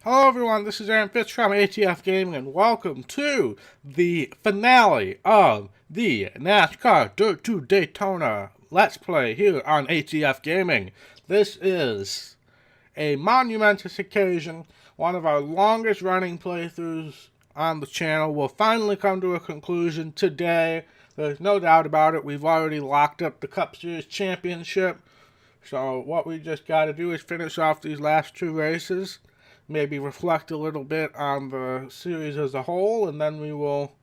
Hello everyone, this is Aaron Fitz from ATF Gaming and welcome to the finale of the Nascar Dirt to Daytona Let's Play here on ATF Gaming. This is a monumentous occasion. One of our longest running playthroughs on the channel will finally come to a conclusion today. There's no doubt about it. We've already locked up the Cup Series Championship. So what we just got to do is finish off these last two races. Maybe reflect a little bit on the series as a whole, and then we will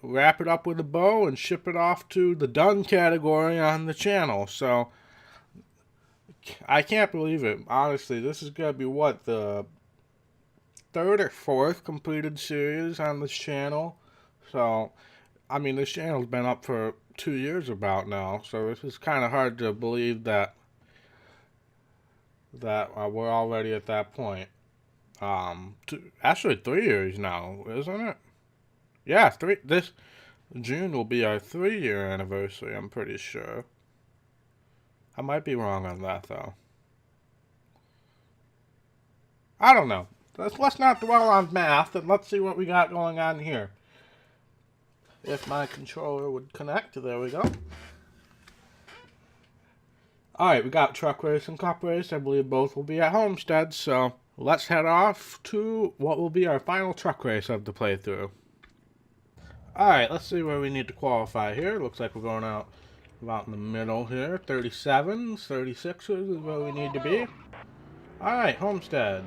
wrap it up with a bow and ship it off to the done category on the channel. So I can't believe it. Honestly, this is going to be what, the third or fourth completed series on this channel. So I mean, this channel's been up for 2 years about now, so this is kind of hard to believe that we're already at that point. Actually 3 years now, isn't it? Yeah, this June will be our 3-year anniversary, I'm pretty sure. I might be wrong on that, though. I don't know. Let's not dwell on math, and let's see what we got going on here. If my controller would connect, there we go. Alright, we got Truck Race and Cup Race. I believe both will be at Homestead, so let's head off to what will be our final truck race of the playthrough. Alright, let's see where we need to qualify here. Looks like we're going out about in the middle here. 37s, 36s is where we need to be. Alright, Homestead.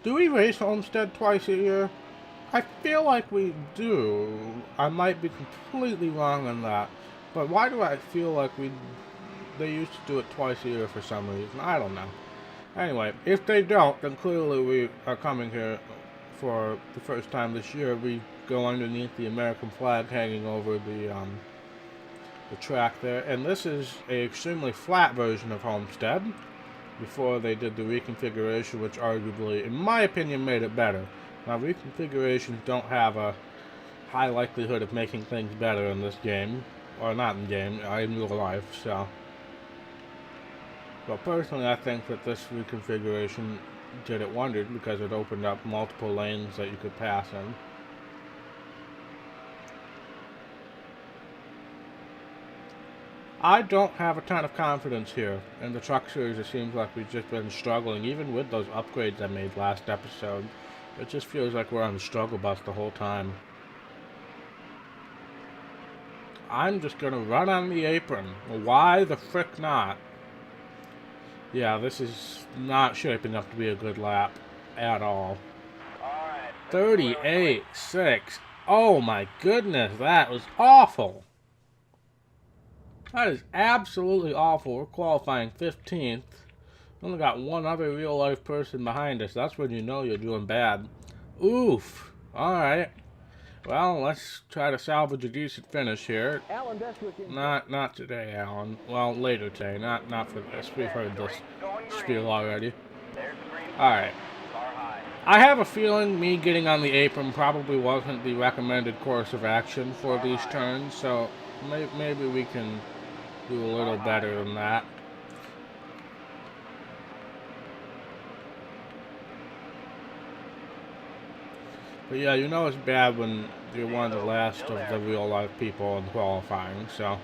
Do we race Homestead twice a year? I feel like we do. I might be completely wrong on that. But why do I feel like they used to do it twice a year for some reason? I don't know. Anyway, if they don't, then clearly we are coming here for the first time this year. We go underneath the American flag hanging over the track there. And this is a extremely flat version of Homestead before they did the reconfiguration, which arguably, in my opinion, made it better. Now, reconfigurations don't have a high likelihood of making things better in this game. Or not in game, in real life, so. But personally, I think that this reconfiguration did it wonders because it opened up multiple lanes that you could pass in. I don't have a ton of confidence here. In the truck series, it seems like we've just been struggling, even with those upgrades I made last episode. It just feels like we're on the struggle bus the whole time. I'm just gonna run on the apron. Why the frick not? Yeah, this is not shaping up to be a good lap at all. 38.6. Oh my goodness, that was awful. That is absolutely awful. We're qualifying 15th. Only got one other real-life person behind us. That's when you know you're doing bad. Oof. Alright. Well, let's try to salvage a decent finish here. Not today, Alan. Well, later today. Not for this. We've heard this spiel already. Alright. I have a feeling me getting on the apron probably wasn't the recommended course of action for these turns, so maybe we can do a little better than that. But yeah, you know it's bad when you're one of the last of the real-life people in qualifying, so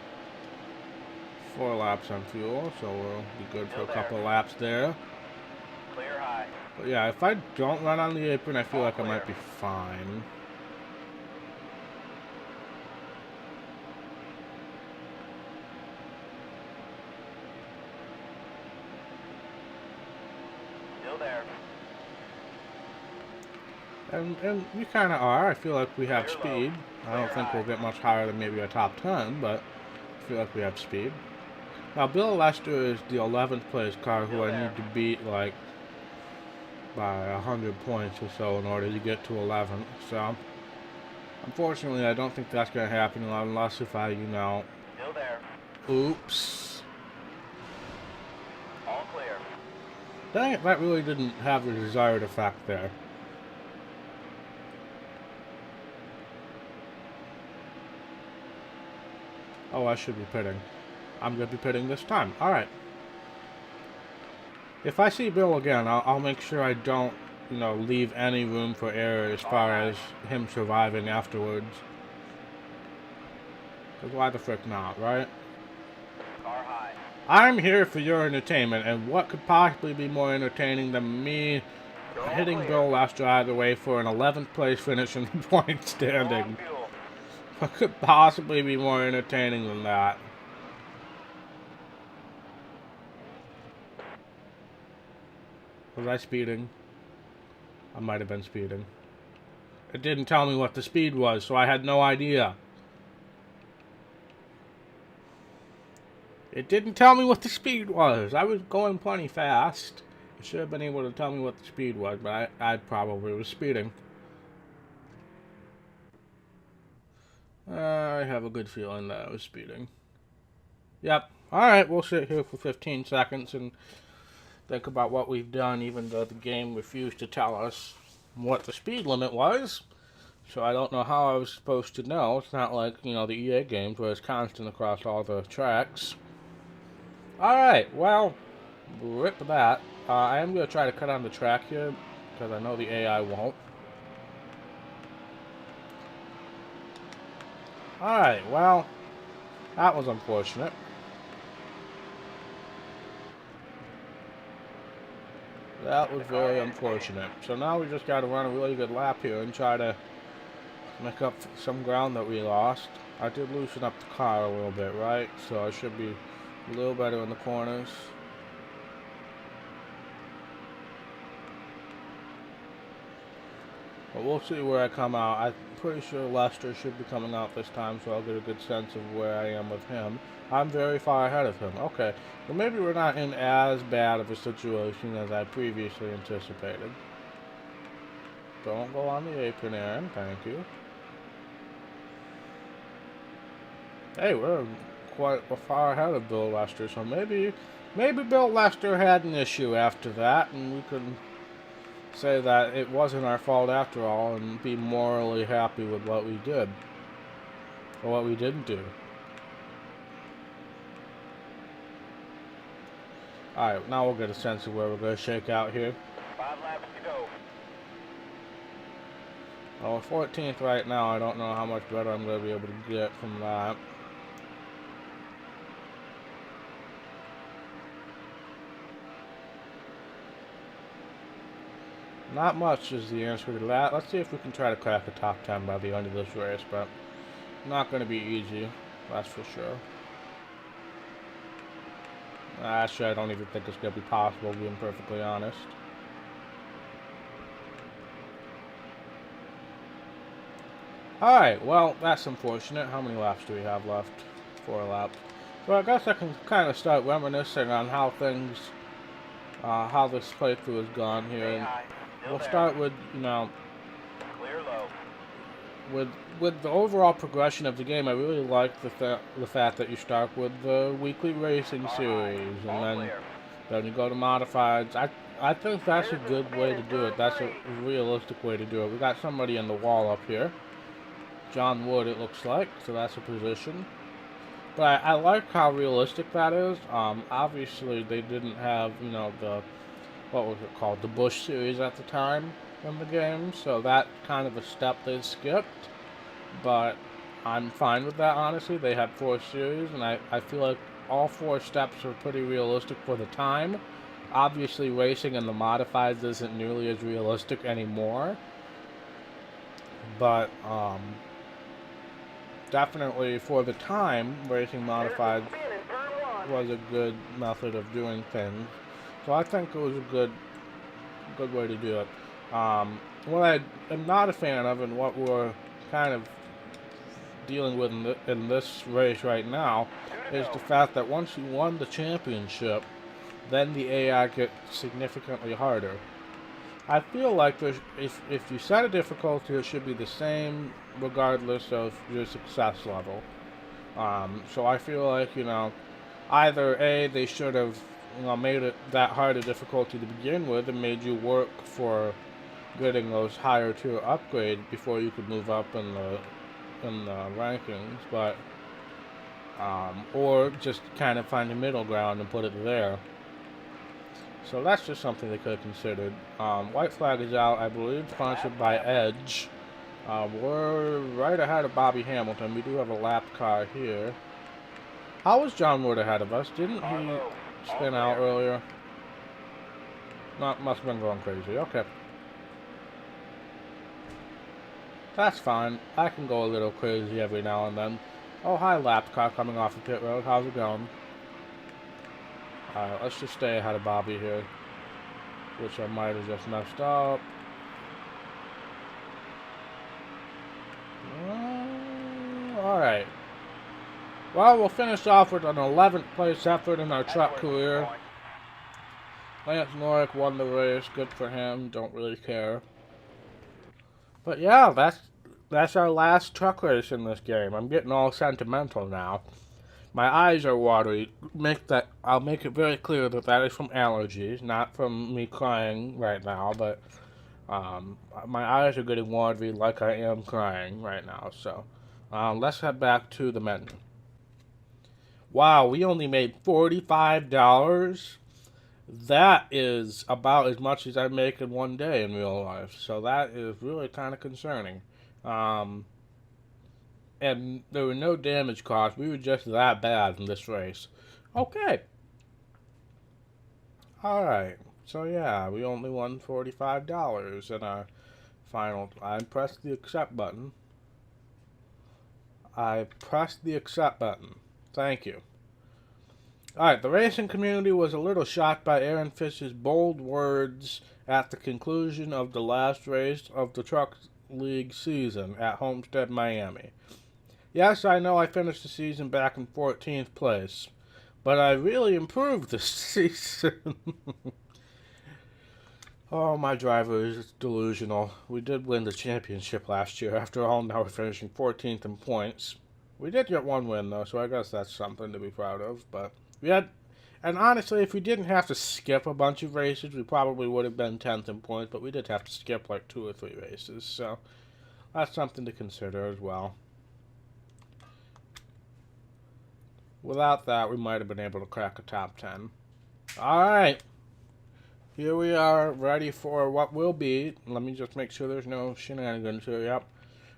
4 laps on fuel, so we'll be good for a couple laps there. But yeah, if I don't run on the apron, I feel like I might be fine. Still there. And we kind of are. I feel like we have speed. I don't think we'll get much higher than maybe a top 10, but I feel like we have speed. Now, Bill Lester is the 11th place car who I need to beat, like, by 100 points or so in order to get to 11th. So, unfortunately, I don't think that's going to happen unless if I, Still there. Oops. All clear. Dang it, that really didn't have the desired effect there. Oh, I should be pitting. I'm going to be pitting this time. Alright. If I see Bill again, I'll make sure I don't, leave any room for error as far as him surviving afterwards. Because why the frick not, right? Car high. I'm here for your entertainment, and what could possibly be more entertaining than me hitting Bill Lester either way for an 11th place finish in the point standing? Fuel. What could possibly be more entertaining than that? Was I speeding? I might have been speeding. It didn't tell me what the speed was, so I had no idea. It didn't tell me what the speed was. I was going plenty fast. It should have been able to tell me what the speed was, but I probably was speeding. I have a good feeling that I was speeding. Yep. Alright, we'll sit here for 15 seconds and think about what we've done, even though the game refused to tell us what the speed limit was. So I don't know how I was supposed to know. It's not like, the EA games where it's constant across all the tracks. Alright, well, rip that. I am going to try to cut on the track here, because I know the AI won't. Alright, well, that was unfortunate. That was very unfortunate. So now we just got to run a really good lap here and try to make up some ground that we lost. I did loosen up the car a little bit, right? So I should be a little better in the corners. But we'll see where I come out. I'm pretty sure Lester should be coming out this time, so I'll get a good sense of where I am with him. I'm very far ahead of him. Okay, well maybe we're not in as bad of a situation as I previously anticipated. Don't go on the apron, Aaron. Thank you. Hey, we're quite far ahead of Bill Lester, so maybe Bill Lester had an issue after that, and we could say that it wasn't our fault after all, and be morally happy with what we did, or what we didn't do. Alright, now we'll get a sense of where we're going to shake out here. 5 laps to go. Oh, 14th right now. I don't know how much better I'm going to be able to get from that. Not much is the answer to that. Let's see if we can try to crack the top 10 by the end of this race, but not going to be easy, that's for sure. Actually, I don't even think it's going to be possible, being perfectly honest. Alright, well, that's unfortunate. How many laps do we have left? 4 laps. So I guess I can kind of start reminiscing on how things, how this playthrough has gone here. And we'll start with, Clear low. with the overall progression of the game. I really like the fact that you start with the weekly racing series, and then you go to modifieds. I think that's a good way to do it. That's a realistic way to do it. We got somebody in the wall up here. John Wood, it looks like, so that's a position. But I like how realistic that is. Obviously, they didn't have, the, what was it called, the Bush series at the time in the game, so that kind of a step they skipped. But I'm fine with that, honestly. They had 4 series, and I feel like all 4 steps are pretty realistic for the time. Obviously, racing in the modifieds isn't nearly as realistic anymore. But, definitely for the time, racing modified was a good method of doing things. So I think it was a good way to do it. What I am not a fan of, and what we're kind of dealing with in this race right now, is the fact that once you won the championship, then the AI gets significantly harder. I feel like if you set a difficulty, it should be the same regardless of your success level. So I feel like, either A, they should have, made it that hard a difficulty to begin with and made you work for getting those higher tier upgrades before you could move up in the rankings, but or just kind of find a middle ground and put it there. So that's just something they could have considered. White flag is out, I believe, sponsored by Edge. We're right ahead of Bobby Hamilton. We do have a lap car here. How was John Wood ahead of us? Didn't he spin out earlier? Must have been going crazy. Okay. That's fine. I can go a little crazy every now and then. Oh, hi, lap car coming off the pit road. How's it going? Alright, let's just stay ahead of Bobby here. Which I might have just messed up. Alright. Well, we'll finish off with an 11th place effort in our truck career. Lance Norrick won the race. Good for him. Don't really care. But yeah, that's our last truck race in this game. I'm getting all sentimental now. My eyes are watery. I'll make it very clear that that is from allergies, not from me crying right now. But my eyes are getting watery, like I am crying right now. So let's head back to the menu. Wow, we only made $45. That is about as much as I make in one day in real life. So that is really kind of concerning. And there were no damage caused. We were just that bad in this race. Okay. Alright. So yeah, we only won $45 in our final. I pressed the accept button. Thank you. Alright, the racing community was a little shocked by Aaron Fish's bold words at the conclusion of the last race of the Truck League season at Homestead, Miami. Yes, I know I finished the season back in 14th place, but I really improved this season. Oh, my driver is delusional. We did win the championship last year. After all, now we're finishing 14th in points. We did get one win, though, so I guess that's something to be proud of, but we had, and honestly, if we didn't have to skip a bunch of races, we probably would have been 10th in points, but we did have to skip like 2 or 3 races, so that's something to consider as well. Without that, we might have been able to crack a top 10. Alright, here we are, ready for what will be, let me just make sure there's no shenanigans here, yep.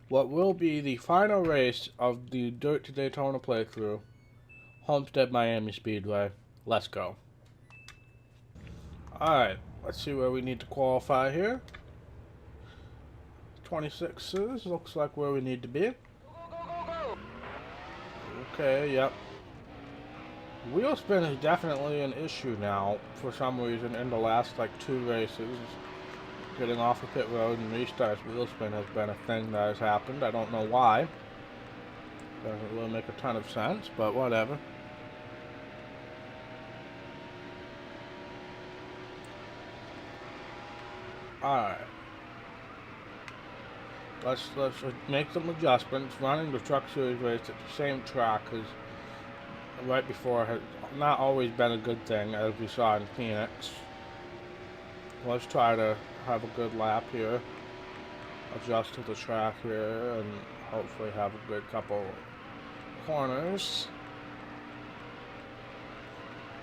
What will be the final race of the Dirt to Daytona playthrough. Homestead Miami Speedway. Let's go. Alright, let's see where we need to qualify here. 26s, looks like where we need to be. Okay, yep. Wheel spin is definitely an issue now, for some reason, in the last, like, 2 races. Getting off the pit road and restarts, wheel spin has been a thing that has happened. I don't know why. Doesn't really make a ton of sense, but whatever. Alright. Let's make some adjustments. Running the Truck Series race at the same track as right before has not always been a good thing, as we saw in Phoenix. Let's try to have a good lap here. Adjust to the track here and hopefully have a good couple corners.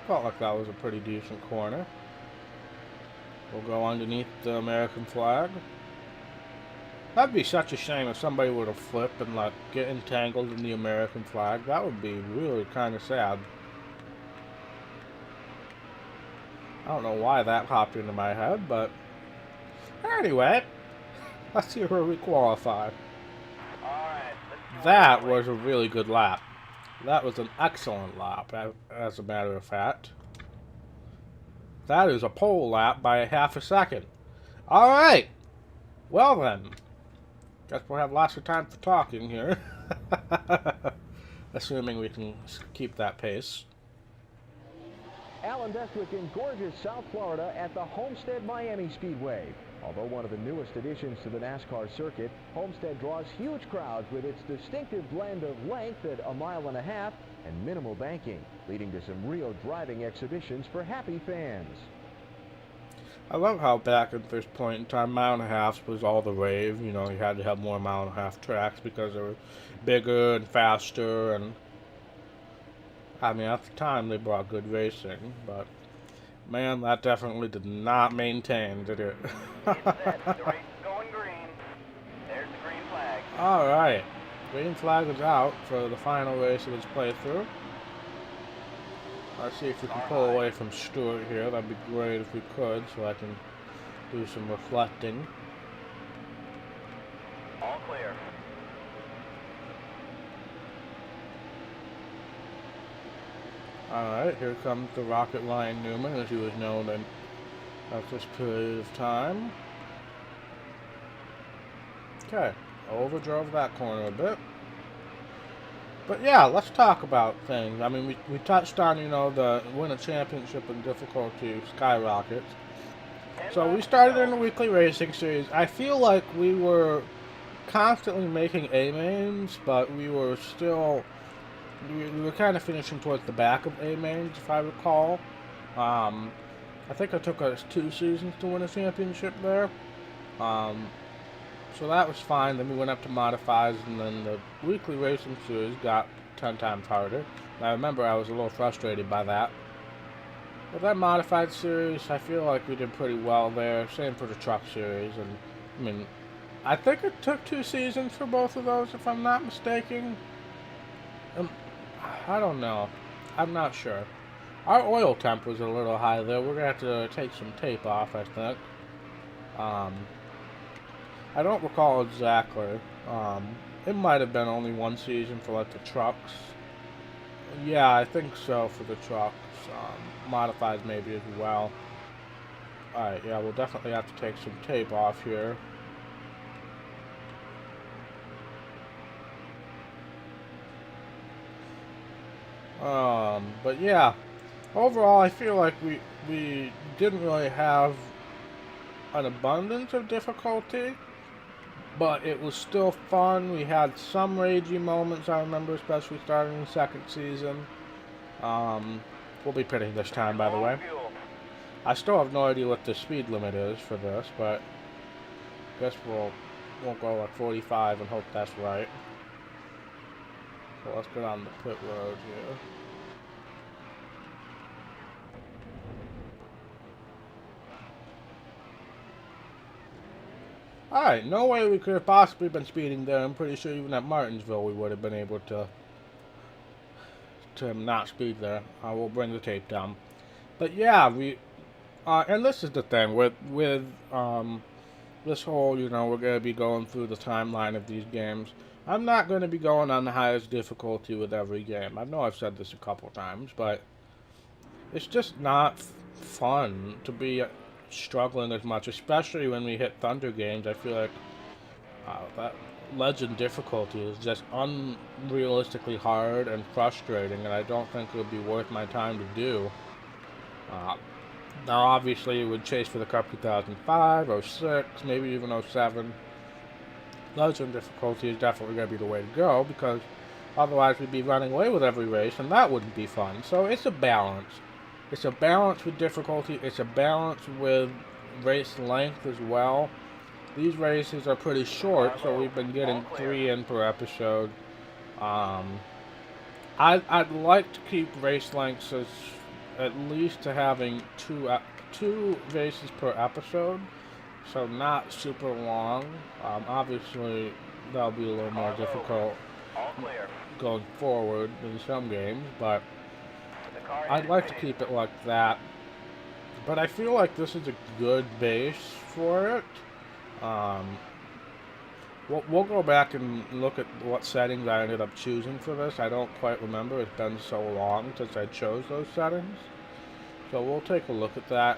Felt like that was a pretty decent corner. We'll go underneath the American flag. That'd be such a shame if somebody were to flip and like get entangled in the American flag. That would be really kind of sad. I don't know why that popped into my head, but anyway, let's see where we qualify. That was a really good lap. That was an excellent lap, as a matter of fact. That is a pole lap by a half a second. Alright. Well then. Guess we'll have lots of time for talking here. Assuming we can keep that pace. Alan Bestwick in gorgeous South Florida at the Homestead Miami Speedway. Although one of the newest additions to the NASCAR circuit, Homestead draws huge crowds with its distinctive blend of length at 1.5 miles and minimal banking, leading to some real driving exhibitions for happy fans. I love how back at this point in time, 1.5 miles was all the rave. You know, you had to have more 1.5 mile tracks because they were bigger and faster, and I mean, at the time they brought good racing, but Man, that definitely did not maintain, did it? It's set. The race is going green. There's the green flag. Alright. Green flag is out for the final race of this playthrough. Let's see if we can pull away from Stewart here. That'd be great if we could, so I can do some reflecting. All clear. Alright, here comes the Rocket Lion Newman, as he was known at this period of time. Okay, overdrove that corner a bit. But yeah, let's talk about things. I mean, we touched on, you know, the win a championship and difficulty skyrockets. So we started in the weekly racing series. I feel like we were constantly making A-mains, but we were still... We were kind of finishing towards the back of A-mains, if I recall. I think it took us 2 seasons to win a championship there. So that was fine. Then we went up to modifies, and then the weekly racing series got 10 times harder. And I remember I was a little frustrated by that. But that modified series, I feel like we did pretty well there. Same for the truck series. And I mean, I think it took 2 seasons for both of those, if I'm not mistaken. I don't know. I'm not sure. Our oil temp was a little high there. We're going to have to take some tape off, I think. I don't recall exactly. It might have been only 1 season for like the trucks. Yeah, I think so for the trucks. Modified maybe as well. Alright, yeah, we'll definitely have to take some tape off here. But yeah, overall I feel like we didn't really have an abundance of difficulty, but it was still fun. We had some ragey moments, I remember, especially starting the 2nd season. We'll be pitting this time, by the way. I still have no idea what the speed limit is for this, but I guess we'll go like 45 and hope that's right. So let's get on the pit road here. Alright, no way we could have possibly been speeding there. I'm pretty sure even at Martinsville we would have been able to not speed there. I will bring the tape down. But yeah, and this is the thing with this whole, you know, we're going to be going through the timeline of these games. I'm not going to be going on the highest difficulty with every game. I know I've said this a couple times, but it's just not fun to be struggling as much, especially when we hit Thunder games. I feel like that Legend difficulty is just unrealistically hard and frustrating, and I don't think it would be worth my time to do. Now, obviously, it would chase for the Cup 2005, 06, maybe even 07. Legend difficulty is definitely going to be the way to go, because otherwise we'd be running away with every race, and that wouldn't be fun. So it's a balance. It's a balance with difficulty. It's a balance with race length as well. These races are pretty short, so we've been getting 3 in per episode. I'd like to keep race lengths as at least to having two races per episode, so not super long. Obviously, that'll be a little more difficult going forward in some games, but I'd like to keep it like that. But I feel like this is a good base for it. We'll go back and look at what settings I ended up choosing for this. I don't quite remember. It's been so long since I chose those settings. So we'll take a look at that,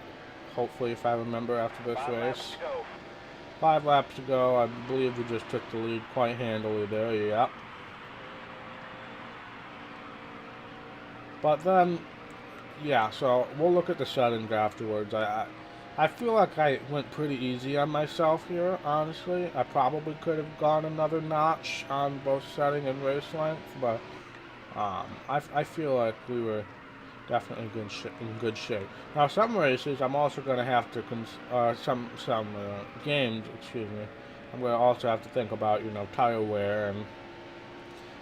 hopefully, if I remember after this race. 5 laps to go. I believe we just took the lead quite handily there, yeah. But then, yeah, so we'll look at the settings afterwards. I feel like I went pretty easy on myself here, honestly. I probably could have gone another notch on both setting and race length, but I feel like we were definitely in good shape. Now, some races I'm also going to have to, some games, excuse me, I'm going to also have to think about, you know, tire wear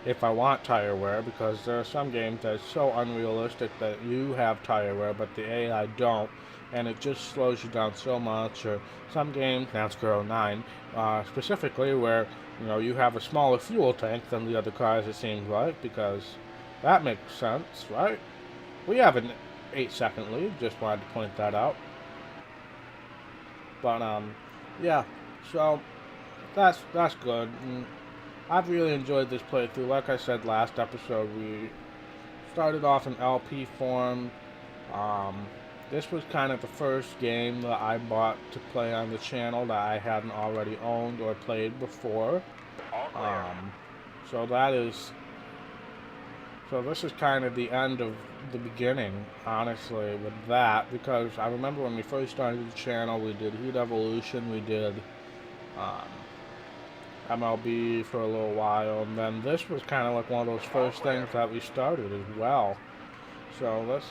if I want tire wear, because there are some games that are so unrealistic that you have tire wear, but the AI don't, and it just slows you down so much. Or some games, Nascar 09, specifically, where you have a smaller fuel tank than the other cars, it seems like, because that makes sense, right? We have an 8-second lead, just wanted to point that out. But yeah, so that's good. And I've really enjoyed this playthrough. Like I said last episode, we started off in LP form. Um, this was kind of the first game that I bought to play on the channel that I hadn't already owned or played before. All clear. So that is, so this is kind of the end of the beginning, honestly, with that, because I remember when we first started the channel, we did Heat Evolution, we did um, MLB for a little while, and then this was kind of like one of those first things that we started as well. So that's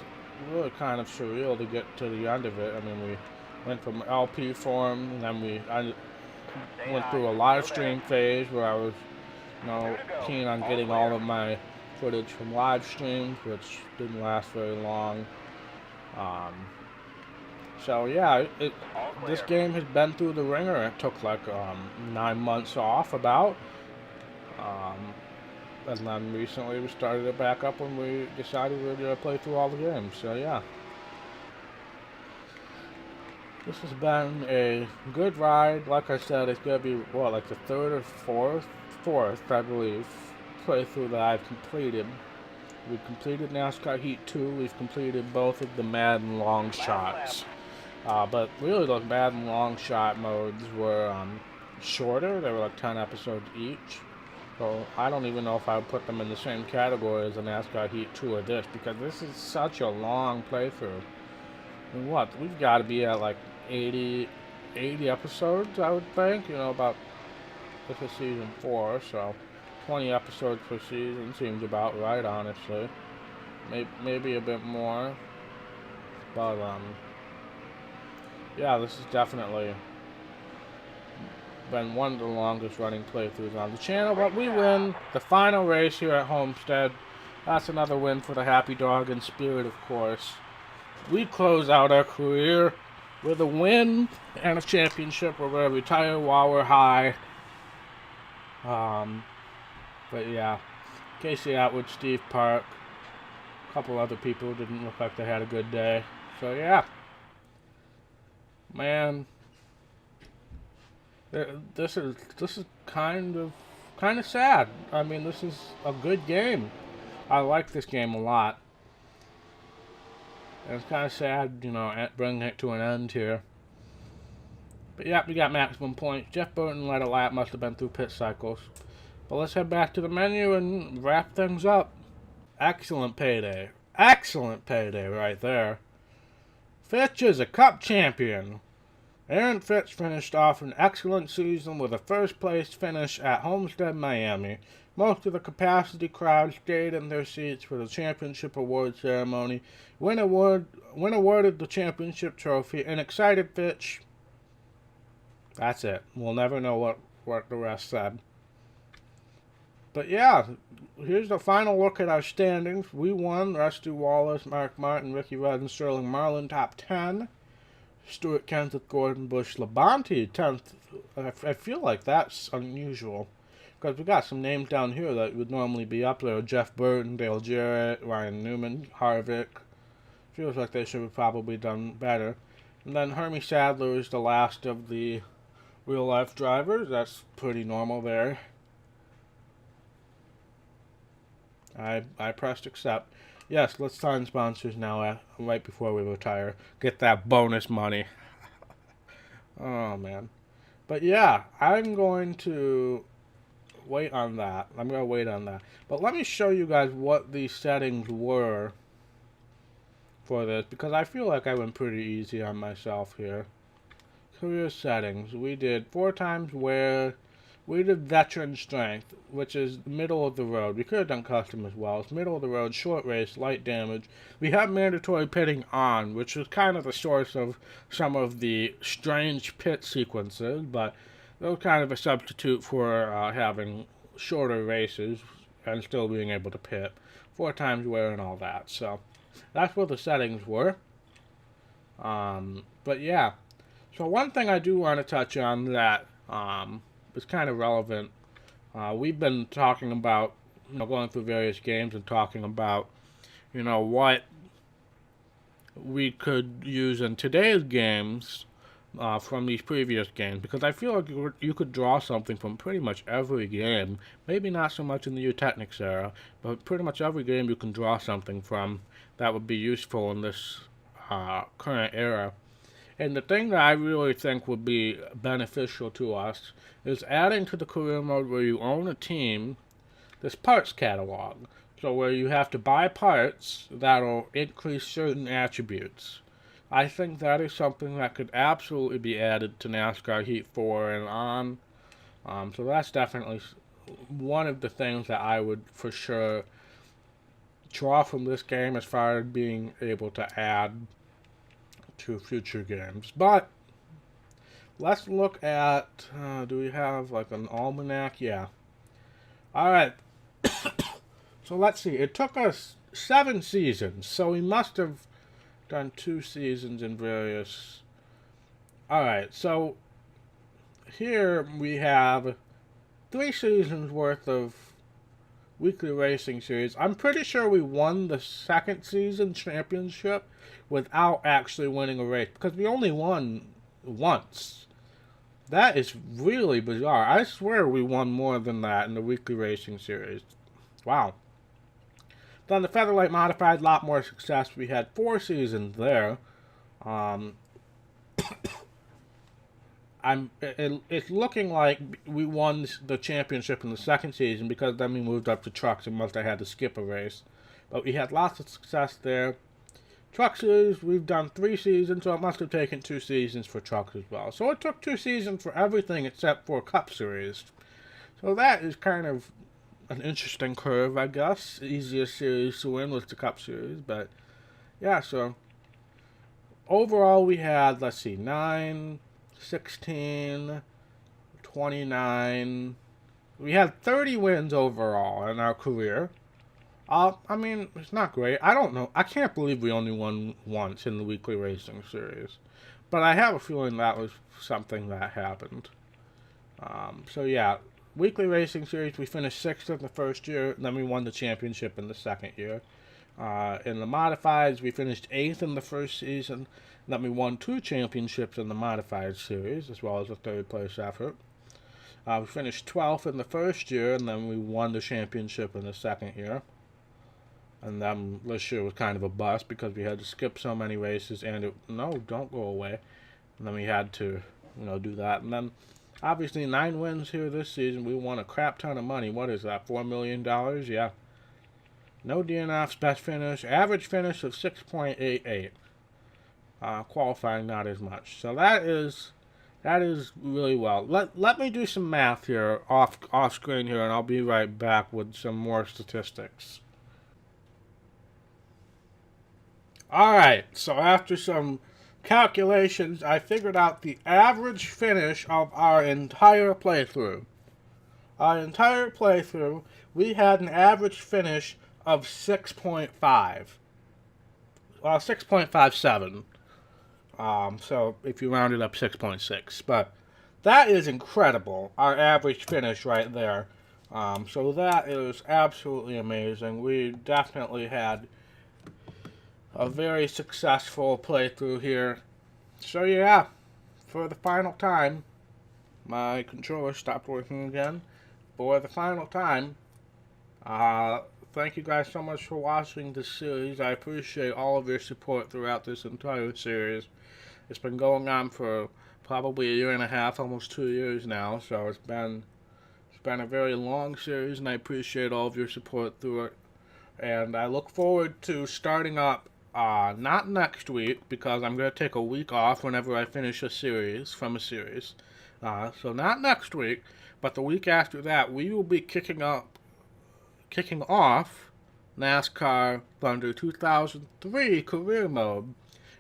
really kind of surreal to get to the end of it. I mean, we went from LP form, and then I went through a live stream phase where I was, keen on getting all of my footage from live streams, which didn't last very long. So yeah, this game has been through the ringer. It took like 9 months off about, and then recently we started it back up when we decided we were going to play through all the games. So yeah, this has been a good ride. Like I said, it's going to be like the third or fourth, I believe, playthrough that I've completed. We've completed NASCAR Heat 2. We've completed both of the Madden long shots. But really, those Madden long shot modes were shorter. They were like 10 episodes each. So I don't even know if I would put them in the same category as the NASCAR Heat 2 or this, because this is such a long playthrough. I mean, we've got to be at like 80 episodes, I would think. About, this is season 4, so 20 episodes per season seems about right, honestly. Maybe a bit more. But, yeah, this has definitely been one of the longest running playthroughs on the channel. But we win the final race here at Homestead. That's another win for the Happy Dog and Spirit, of course. We close out our career with a win and a championship. We're going to retire while we're high. But yeah, Casey Atwood, Steve Park, a couple other people didn't look like they had a good day. So yeah, man, this is kind of sad. I mean, this is a good game. I like this game a lot. And it's kind of sad, bringing it to an end here. But yeah, we got maximum points. Jeff Burton led a lap, must have been through pit cycles. But let's head back to the menu and wrap things up. Excellent payday. Excellent payday right there. Fitch is a Cup champion. Aaron Fitch finished off an excellent season with a first-place finish at Homestead, Miami. Most of the capacity crowd stayed in their seats for the championship award ceremony. When awarded the championship trophy, an excited Fitch. That's it. We'll never know what the rest said. But yeah, here's the final look at our standings. We won. Rusty Wallace, Mark Martin, Ricky Rudd, and Sterling Marlin, top 10. Stuart Kenseth, Gordon Bush, Labonte, 10th. I feel like that's unusual, because we got some names down here that would normally be up there. Jeff Burton, Dale Jarrett, Ryan Newman, Harvick. Feels like they should have probably done better. And then Hermie Sadler is the last of the real-life drivers. That's pretty normal there. I pressed accept. Yes, let's sign sponsors now, right before we retire. Get that bonus money. Oh, man. But yeah, I'm going to wait on that. But let me show you guys what the settings were for this, because I feel like I went pretty easy on myself here. Career settings. We did 4 times wear. We did veteran strength, which is middle of the road. We could have done custom as well. It's middle of the road, short race, light damage. We have mandatory pitting on, which is kind of the source of some of the strange pit sequences, but those kind of a substitute for having shorter races and still being able to pit 4 times wear and all that. So that's what the settings were. But yeah, so one thing I do want to touch on that is kind of relevant. We've been talking about, going through various games and talking about, what we could use in today's games from these previous games, because I feel like you could draw something from pretty much every game. Maybe not so much in the Eutechnics era, but pretty much every game you can draw something from that would be useful in this current era. And the thing that I really think would be beneficial to us is adding to the career mode where you own a team this parts catalog. So where you have to buy parts that'll increase certain attributes. I think that is something that could absolutely be added to NASCAR Heat 4 and on. So that's definitely one of the things that I would for sure draw from this game as far as being able to add to future games. But let's look at, do we have like an almanac? Yeah. Alright. So let's see. It took us 7 seasons. So we must have done 2 seasons in various... Alright, so here we have 3 seasons worth of weekly racing series. I'm pretty sure we won the second season championship without actually winning a race, because we only won once. That is really bizarre. I swear we won more than that in the weekly racing series. Wow. Then the Featherlight Modified, a lot more success. We had 4 seasons there. It's looking like we won the championship in the second season, because then we moved up to trucks and must have had to skip a race. But we had lots of success there. Truck series, we've done 3 seasons, so it must have taken 2 seasons for trucks as well. So it took 2 seasons for everything except for Cup Series. So that is kind of an interesting curve, I guess. Easiest series to win was the Cup Series, but yeah, so overall we had, let's see, 9, 16, 29. We had 30 wins overall in our career. I mean, it's not great. I don't know. I can't believe we only won once in the weekly racing series. But I have a feeling that was something that happened. So yeah, weekly racing series, we finished 6th in the first year, and then we won the championship in the second year. In the modifieds, we finished 8th in the first season, and then we won 2 championships in the modified series, as well as a 3rd place effort. We finished 12th in the first year, and then we won the championship in the second year. And then this year was kind of a bust because we had to skip so many races, and no, don't go away. And then we had to, do that. And then, obviously, 9 wins here this season. We won a crap ton of money. What is that, $4 million? Yeah. No DNFs, best finish, average finish of 6.88. Qualifying, not as much. So that is really well. Let me do some math here off screen here, and I'll be right back with some more statistics. Alright, so after some calculations, I figured out the average finish of our entire playthrough. Our entire playthrough, we had an average finish of 6.5. Well, 6.57. So if you round it up, 6.6. But that is incredible, our average finish right there. So that is absolutely amazing. We definitely had a very successful playthrough here. So yeah, for the final time, my controller stopped working again. For the final time, thank you guys so much for watching this series. I appreciate all of your support throughout this entire series. It's been going on for probably 1.5 years, almost 2 years now, so it's been a very long series, and I appreciate all of your support through it. And I look forward to starting up not next week, because I'm going to take a week off whenever I finish a series, from a series. So not next week, but the week after that, we will be kicking off NASCAR Thunder 2003 Career Mode.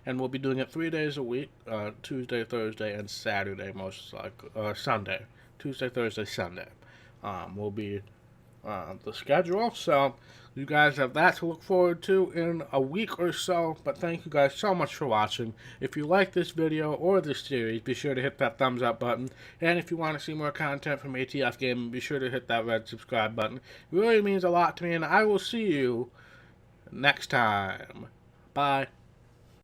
And we'll be doing it 3 days a week, Tuesday, Thursday, and Saturday, most likely, Sunday. Tuesday, Thursday, Sunday. We'll be the schedule. So you guys have that to look forward to in a week or so. But thank you guys so much for watching. If you like this video or this series, be sure to hit that thumbs up button. And if you want to see more content from ATF Gaming, be sure to hit that red subscribe button. It really means a lot to me, and I will see you next time. Bye.